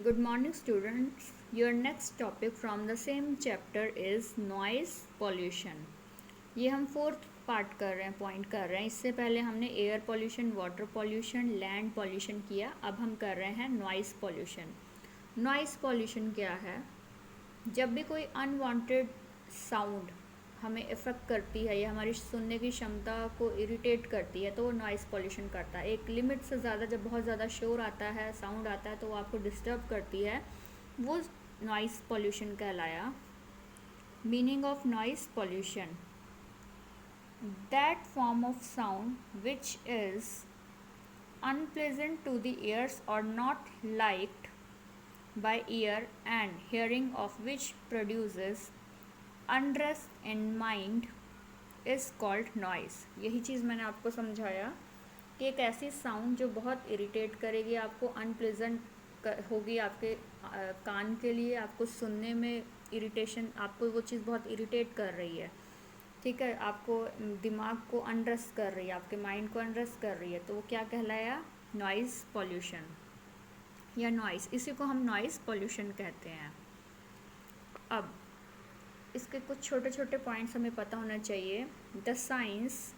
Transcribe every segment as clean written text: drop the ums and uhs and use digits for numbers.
Good morning, students. Your next topic from the same chapter is noise pollution. ये हम fourth part कर रहे हैं, पॉइंट कर रहे हैं. इससे पहले हमने air pollution, water pollution, land pollution किया. अब हम कर रहे हैं नॉइस पॉल्यूशन. नॉइस पॉल्यूशन क्या है? जब भी कोई अनवांटेड साउंड हमें इफ़ेक्ट करती है या हमारी सुनने की क्षमता को इरिटेट करती है तो वो नॉइस पॉल्यूशन करता है. एक लिमिट से ज़्यादा जब बहुत ज़्यादा शोर आता है, साउंड आता है तो वो आपको डिस्टर्ब करती है, वो नॉइस पॉल्यूशन कहलाया. Meaning of noise pollution: that form of sound which is unpleasant to the ears or not liked by ear and hearing of which produces unrest in mind is called noise. यही चीज़ मैंने आपको समझाया कि एक ऐसी sound जो बहुत irritate करेगी आपको, अनप्लेजेंट होगी आपके कान के लिए, आपको सुनने में इरिटेशन, आपको वो चीज़ बहुत इरिटेट कर रही है, ठीक है, आपको दिमाग को अनरेस्ट कर रही है, आपके माइंड को अनरेस्ट कर रही है, तो वो क्या कहलाया? नॉइज़ पॉल्यूशन या नॉइस. इसी को हम नॉइज़ पॉल्यूशन कहते हैं. अब इसके कुछ छोटे छोटे पॉइंट्स हमें पता होना चाहिए. The science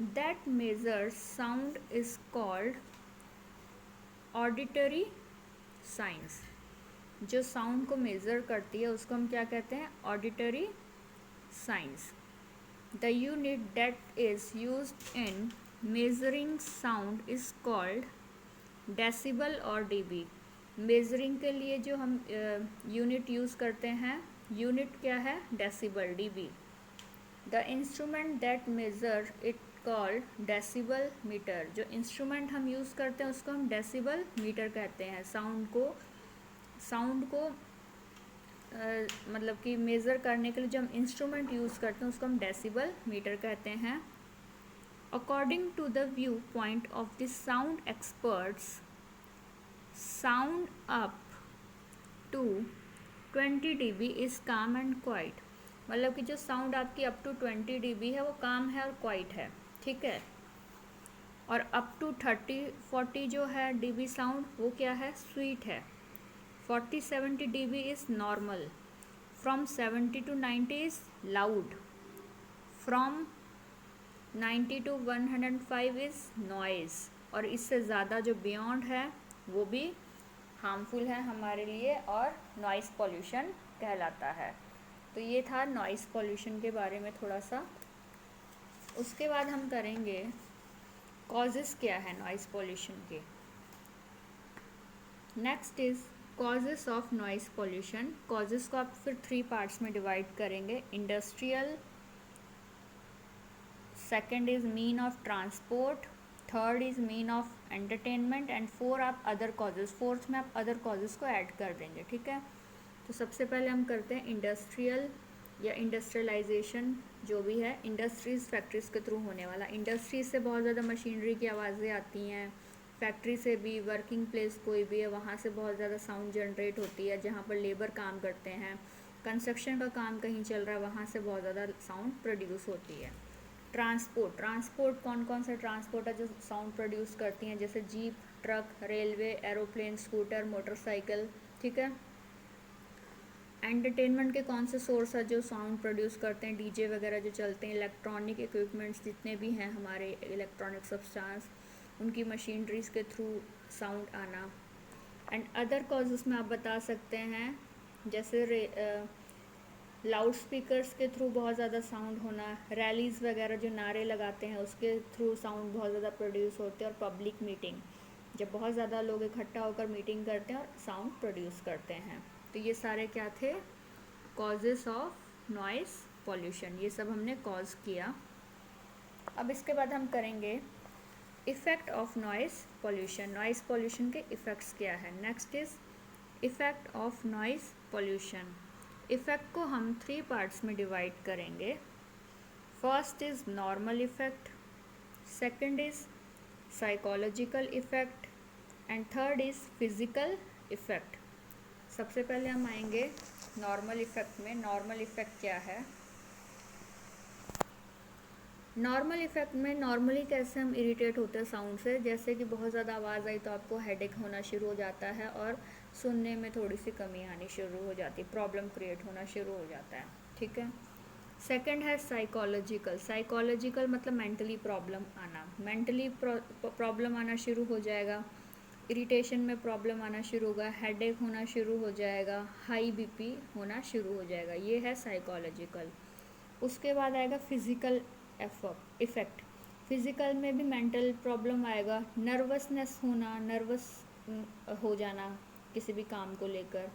that measures sound is called auditory science. जो साउंड को मेज़र करती है उसको हम क्या कहते हैं? Auditory science. The unit that is used in measuring sound is called decibel और डीबी. मेजरिंग के लिए जो हम यूनिट यूज़ करते हैं, यूनिट क्या है? Decibel, dB. The instrument that measure it called decibel meter. जो इंस्ट्रूमेंट हम यूज़ करते हैं उसको हम डेसिबल मीटर कहते हैं. साउंड को मतलब कि मेज़र करने के लिए जो हम इंस्ट्रूमेंट यूज़ करते हैं उसको हम डेसिबल मीटर कहते हैं. According to the view point of the sound experts, sound up to 20 dB is calm and quiet. मतलब कि जो साउंड आपकी अप टू 20 dB है वो काम है और क्वाइट है, ठीक है. और अप टू 30-40 जो है dB साउंड वो क्या है? स्वीट है. 40-70 dB is normal. From 70 to 90 is loud. From 90 to 105 is noise. और इससे ज़्यादा जो बियॉन्ड है वो भी हार्मफुल है हमारे लिए और नॉइस पॉल्यूशन कहलाता है. तो ये था नॉइस पॉल्यूशन के बारे में थोड़ा सा. उसके बाद हम करेंगे कॉजेज़ क्या है नॉइस पॉल्यूशन के. Next is causes of noise pollution. Causes को आप फिर 3 पार्ट्स में डिवाइड करेंगे. Industrial, second is mean of transport, third is mean of entertainment and four आप अदर कॉजेज़. फोर्थ में आप अदर कॉजेज़ को ऐड कर देंगे, ठीक है. तो सबसे पहले हम करते हैं इंडस्ट्रियल या इंडस्ट्रियलाइजेशन. जो भी है इंडस्ट्रीज़, फैक्ट्रीज़ के थ्रू होने वाला. इंडस्ट्रीज से बहुत ज़्यादा मशीनरी की आवाज़ें आती हैं. फैक्ट्री से भी, वर्किंग प्लेस कोई भी है वहाँ से बहुत ज़्यादा साउंड जनरेट होती है. जहाँ पर लेबर काम करते हैं, कंस्ट्रक्शन का काम कहीं चल रहा है, वहाँ से बहुत ज़्यादा साउंड प्रोड्यूस होती है. ट्रांसपोर्ट कौन कौन सा ट्रांसपोर्ट है जो साउंड प्रोड्यूस करती हैं? जैसे jeep, truck, railway, aeroplane, scooter, motorcycle, ठीक है. एंटरटेनमेंट के कौन से सोर्स है जो साउंड प्रोड्यूस करते हैं? डीजे वगैरह जो चलते हैं, इलेक्ट्रॉनिक इक्विपमेंट्स जितने भी हैं हमारे, इलेक्ट्रॉनिक सब्सटेंस, उनकी मशीनरीज के थ्रू साउंड आना. एंड अदर कॉजेज़ में आप बता सकते हैं जैसे लाउड स्पीकर्स के थ्रू बहुत ज़्यादा साउंड होना, रैलीज़ वगैरह जो नारे लगाते हैं उसके थ्रू साउंड बहुत ज़्यादा प्रोड्यूस होते हैं. और पब्लिक मीटिंग, जब बहुत ज़्यादा लोग इकट्ठा होकर मीटिंग करते हैं और साउंड प्रोड्यूस करते हैं. तो ये सारे क्या थे? Causes of noise pollution. ये सब हमने कॉज किया. अब इसके बाद हम करेंगे effect of noise pollution. Noise pollution के इफ़ेक्ट्स क्या है? Next is effect of noise pollution. Effect को हम 3 पार्ट्स में डिवाइड करेंगे. First is normal effect, second is psychological effect and third is physical effect. सबसे पहले हम आएंगे नॉर्मल इफ़ेक्ट में. नॉर्मल इफ़ेक्ट क्या है? नॉर्मल इफ़ेक्ट में नॉर्मली कैसे हम इरिटेट होते हैं साउंड से, जैसे कि बहुत ज़्यादा आवाज़ आई तो आपको हेडेक होना शुरू हो जाता है और सुनने में थोड़ी सी कमी आनी शुरू हो जाती है, प्रॉब्लम क्रिएट होना शुरू हो जाता है, ठीक है। सेकंड है साइकोलॉजिकल। साइकोलॉजिकल मतलब मेंटली प्रॉब्लम आना, मेंटली प्रॉब्लम आना शुरू हो जाएगा, इरिटेशन में प्रॉब्लम आना शुरू होगा, हेडेक होना शुरू हो जाएगा, हाई बीपी होना शुरू हो जाएगा, ये है साइकोलॉजिकल। उसके बाद आएगा फिज़िकल इफ़ेक्ट। फिज़िकल में भी मेंटल प्रॉब्लम आएगा, नर्वसनेस होना, नर्वस हो जाना किसी भी काम को लेकर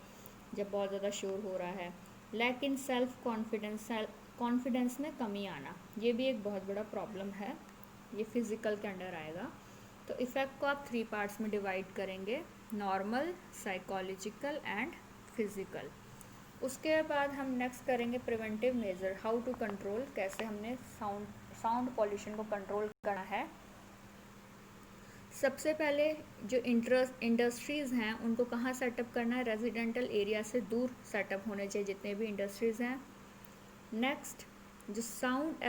जब बहुत ज़्यादा शोर हो रहा है। लेकिन सेल्फ कॉन्फिडेंस में कमी आना, ये भी एक बहुत बड़ा प्रॉब्लम है, ये फिज़िकल के अंडर आएगा। तो इफ़ेक्ट को आप 3 पार्ट्स में डिवाइड करेंगे, नॉर्मल, साइकोलॉजिकल एंड फिज़िकल। उसके बाद हम नेक्स्ट करेंगे preventive measure, how to control, कैसे हमने साउंड पॉल्यूशन को कंट्रोल करना है। सबसे पहले जो इंडस्ट्रीज़ हैं उनको कहाँ सेटअप करना है, रेजिडेंटल एरिया से दूर सेटअप होने चाहिए जितने भी इंडस्ट्रीज़ हैं। नेक्स्ट जो साउंड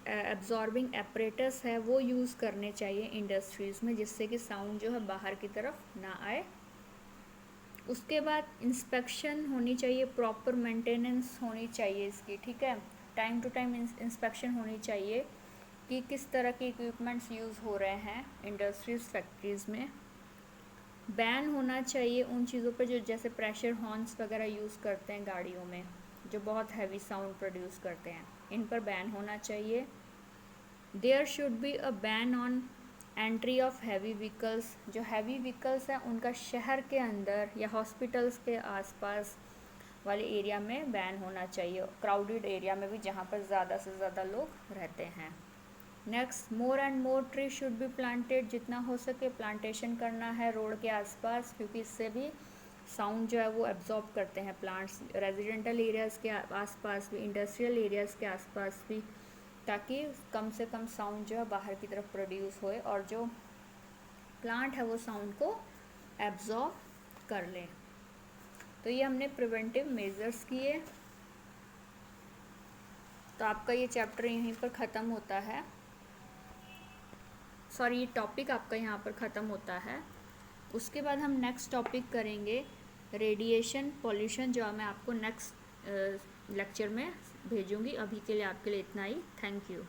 एब्जॉर्बिंग एपरेटस है वो यूज़ करने चाहिए इंडस्ट्रीज़ में, जिससे कि साउंड जो है बाहर की तरफ ना आए। उसके बाद इंस्पेक्शन होनी चाहिए, प्रॉपर मेंटेनेंस होनी चाहिए इसकी, ठीक है, टाइम टू टाइम इंस्पेक्शन होनी चाहिए कि किस तरह के इक्विपमेंट्स यूज़ हो रहे हैं इंडस्ट्रीज़ फैक्ट्रीज़ में। बैन होना चाहिए उन चीज़ों पर जो जैसे प्रेशर हॉर्न्स वगैरह यूज़ करते हैं गाड़ियों में, जो बहुत हैवी साउंड प्रोड्यूस करते हैं, इन पर बैन होना चाहिए। There should be a ban on entry of heavy vehicles, जो हैवी व्हीकल्स हैं उनका शहर के अंदर या हॉस्पिटल्स के आसपास वाले एरिया में बैन होना चाहिए, क्राउडेड एरिया में भी जहाँ पर ज़्यादा से ज़्यादा लोग रहते हैं। Next, more and more tree should be planted, जितना हो सके प्लांटेशन करना है रोड के आसपास, क्योंकि इससे भी साउंड जो है वो एब्जॉर्ब करते हैं प्लांट्स, रेजिडेंटल एरियाज़ के आसपास भी, इंडस्ट्रियल एरियाज़ के आसपास भी, ताकि कम से कम साउंड जो है बाहर की तरफ प्रोड्यूस होए और जो प्लांट है वो साउंड को एब्जॉर्ब कर ले। तो ये हमने प्रिवेंटिव मेजर्स किए। तो आपका ये चैप्टर यहीं पर ख़त्म होता है, सॉरी ये टॉपिक आपका यहाँ पर ख़त्म होता है। उसके बाद हम नेक्स्ट टॉपिक करेंगे रेडिएशन पॉल्यूशन, जो मैं आपको नेक्स्ट लेक्चर में भेजूँगी। अभी के लिए आपके लिए इतना ही, थैंक यू।